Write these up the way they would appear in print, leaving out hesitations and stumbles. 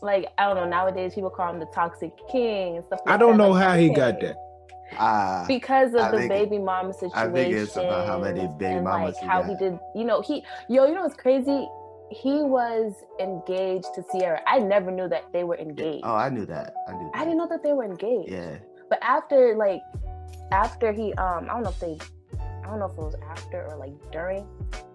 like, I don't know, nowadays people call him the toxic king and stuff like that. I don't know like, how he got that. Because of the baby mama situation. I think it's about how many baby and mamas like how he did, you know, what's crazy? He was engaged to Sierra. I never knew that they were engaged. Oh, I knew that. I didn't know that they were engaged. Yeah. But after he I don't know if it was after or like during,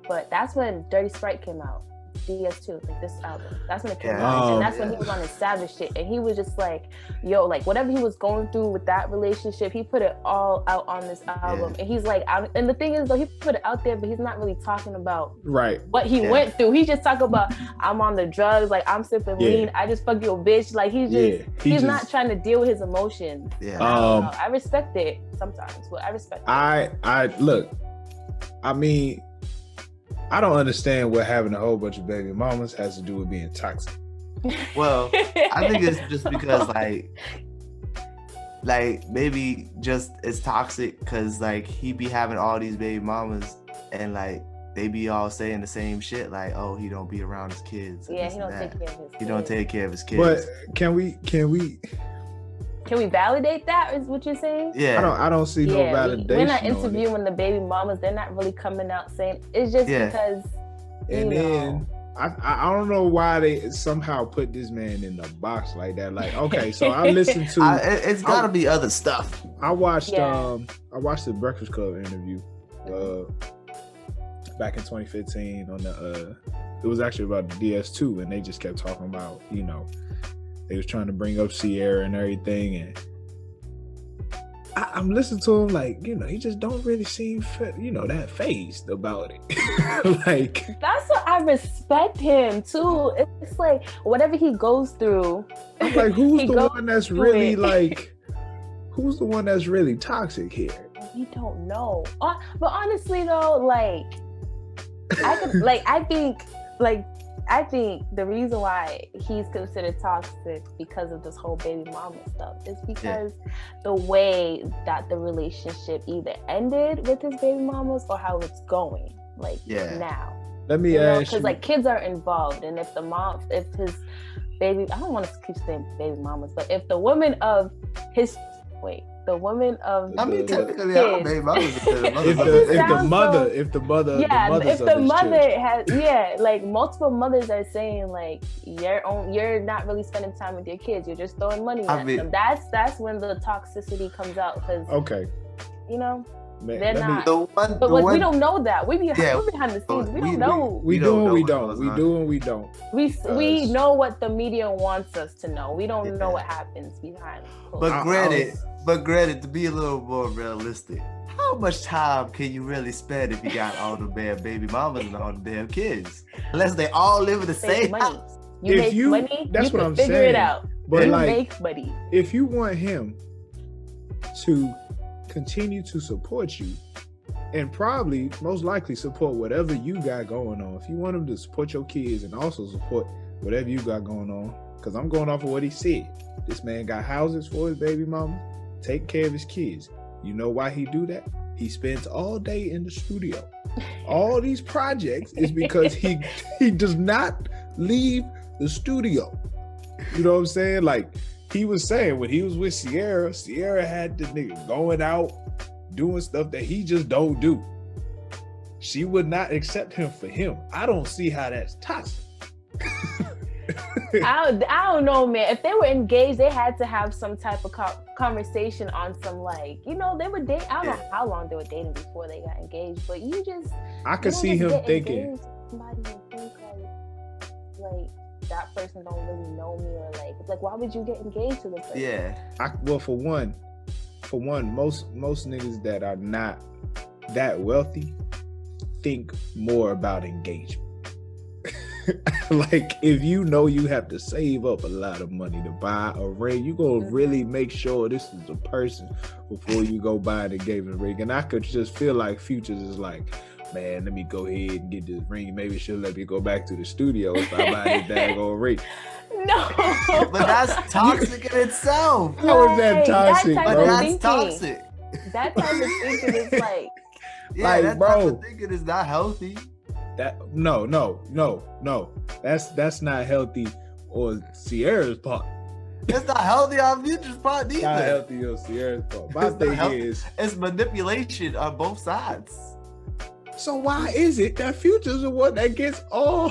but that's when Dirty Sprite came out. DS2, like this album. That's when it came out. And that's when he was on his savage shit. And he was just like, yo, like whatever he was going through with that relationship, he put it all out on this album. And he's like, and the thing is though, he put it out there, but he's not really talking about what he went through. He just talking about, I'm on the drugs, like I'm sipping lean, I just fuck your bitch. Like he's not trying to deal with his emotions. Yeah. I respect it sometimes, but I respect it. I look, I mean, I don't understand what having a whole bunch of baby mamas has to do with being toxic. Well, I think it's just because like maybe just it's toxic because like he be having all these baby mamas and like they be all saying the same shit like, oh, he don't be around his kids. Yeah, he don't take care of his kids. He don't take care of his kids. But can we validate that? Is what you're saying? Yeah. I don't see no validation. We're not interviewing the baby mamas. They're not really coming out saying it's just because. And then I don't know why they somehow put this man in a box like that. Like, okay, so I listened to. It's got to be other stuff. I watched the Breakfast Club interview back in 2015 on the. It was actually about the DS2, and they just kept talking about, you know, they was trying to bring up Sierra and everything, and I'm listening to him like, you know, he just don't really seem, you know, that fazed about it. Like, that's what I respect him too. It's like whatever he goes through. I'm like, who's the one that's really who's the one that's really toxic here? We don't know. But honestly though, I think the reason why he's considered toxic because of this whole baby mama stuff is because the way that the relationship either ended with his baby mamas or how it's going now. Let me ask you, because like kids are involved, and if his baby, I don't want to keep saying baby mamas, but if the woman of his I mean, technically, baby mamas. If the mother has like multiple mothers are saying like you're not really spending time with your kids, you're just throwing money at them. That's when the toxicity comes out, because you know. Man, they're not. But we don't know that. We're behind the scenes. We don't know. We do and we don't. We do and we don't. We know what the media wants us to know. We don't know what happens behind. But granted, to be a little more realistic, how much time can you really spend if you got all the damn baby mamas and all the damn kids? Unless they all live in the same house. You make money. That's what I'm saying. Figure it out. But you make money. If you want him to continue to support you and probably most likely support whatever you got going on, if you want him to support your kids and also support whatever you got going on, because I'm going off of what he said, this man got houses for his baby mama, take care of his kids. You know why he do that? He spends all day in the studio. All these projects is because he does not leave the studio. You know what I'm saying? Like he was saying, when he was with Sierra had the nigga going out, doing stuff that he just don't do. She would not accept him for him. I don't see how that's toxic. I don't know, man. If they were engaged, they had to have some type of conversation on some, like, you know, they were dating. I don't know how long they were dating before they got engaged, but I could see him thinking, somebody would think like that person don't really know me, or like, it's like, why would you get engaged to this person? Yeah. Well, for one, most niggas that are not that wealthy think more about engagement. Like, if you know you have to save up a lot of money to buy a ring, you gonna really make sure this is the person before you go buy an engagement ring. And I could just feel like Futures is like, man, let me go ahead and get this ring. Maybe she'll let me go back to the studio if I buy this daggone ring. No. But that's toxic in itself. How is that toxic, bro? That's toxic. That type of thinking is like... Yeah, like, that type of thinking is not healthy. No. That's not healthy or Sierra's part. It's not healthy on Future's part either. Not healthy on Sierra's part. My thing is, it's manipulation on both sides. so why is it that Future's the one that gets all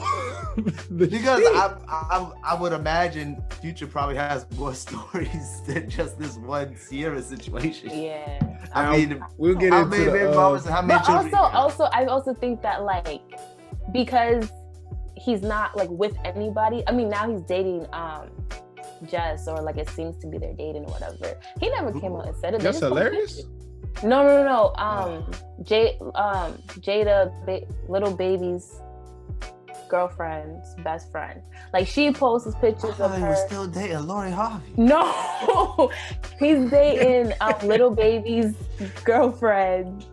the Because shit? I would imagine Future probably has more stories than just this one Sierra situation. Yeah. I mean, we'll get how into many baby mamas and how many But children? I also think that like because he's not like with anybody. I mean, now he's dating Jess, or like it seems to be they're dating or whatever. He never came out and said it. That's hilarious. No. Jada, little baby's girlfriend's best friend. Like she posts pictures of He her. was still dating Lori Harvey. No, he's dating little baby's girlfriend.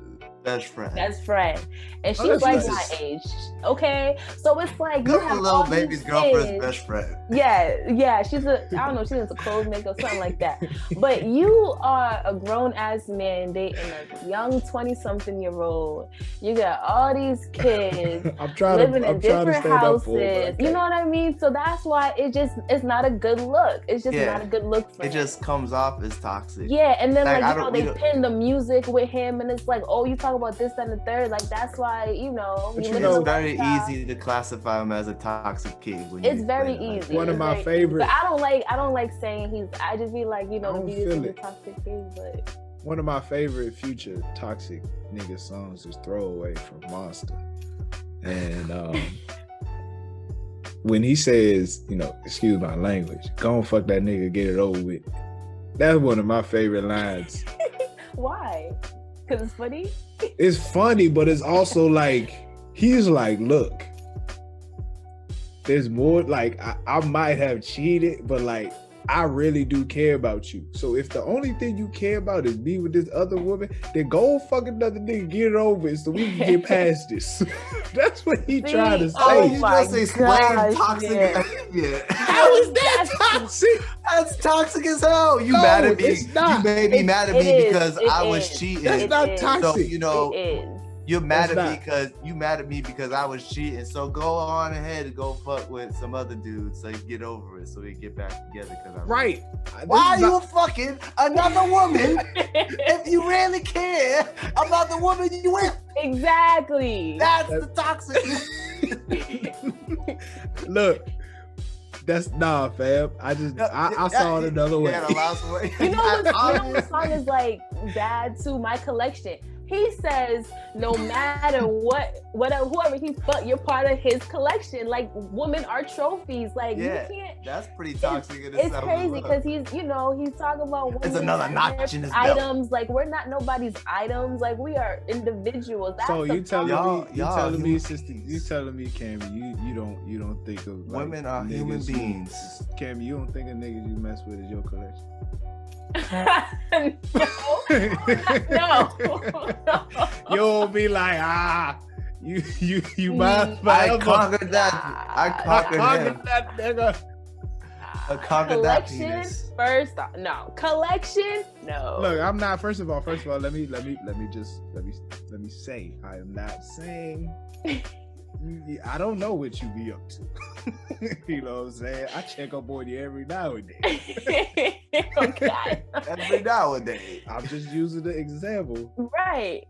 Best friend. And she's that's like nice. my age. Okay, so it's like Good you for have little all baby's these girlfriend's kids. best friend. Yeah, she's I don't know, she's into clothes maker, something like that. But you are a grown ass man dating a young 20-something-year-old. You got all these kids living in different houses. You know what I mean? So that's why it's not a good look. It's just not a good look for him. It just comes off as toxic. Yeah, and then Like, they pin the music with him, and it's like, oh, you talk about this, that, and the third. Like that's why But It's very easy to classify him as a toxic kid. It's very easy. One of my It's favorite. But I don't like saying I just be like, I don't the feel music is a it. toxic thing, but One of my favorite Future toxic nigga songs is "Throwaway" from Monster, and when he says, excuse my language, go and fuck that nigga, get it over with. That's one of my favorite lines. why? Because it's funny. It's funny, but it's also like he's like, look, there's more. Like I might have cheated, but like I really do care about you. So if the only thing you care about is me with this other woman, then go fuck another nigga, get it over with, so we can get past this. That's what he trying to say. Oh, you my just explained gosh, toxic yeah. behavior. How is that toxic? That's toxic as hell. You No, mad at me? it's not. You made me mad at me It is. because It I was is. cheating. That's not is. toxic. So It is. you're mad It's at me not. because I was cheating. So go on ahead and go fuck with some other dudes so you get over it, so we get back together. Right. Why are This is you fucking another woman if you really care about the woman you with? Exactly. That's the toxic. Look, that's nah, fam. I saw it another way. Yeah, the last way. You know what song is like bad to my collection? He says, no matter whoever he's fucked, you're part of his collection. Like women are trophies. Like Yeah, you can't. that's pretty toxic in It's itself. crazy because he's talking about It's women another as notch their in his belt. items. Like we're not nobody's items. Like we are individuals. That's So the you telling problem. me, sister, you telling me, Cammy, you don't think of like, Women are niggas human you- beings. Cammy, you don't think of niggas you mess with is your collection? No. You'll be like, you mind I forever. conquered that. I conquered him. that nigga. I conquered that Collection penis. first. No collection. No. Look, I'm not. First of all, let me say, I am not saying. I don't know what you be up to. You know what I'm saying? I check up on you every now and then. Okay. Every nowadays. I'm just using the example. Right.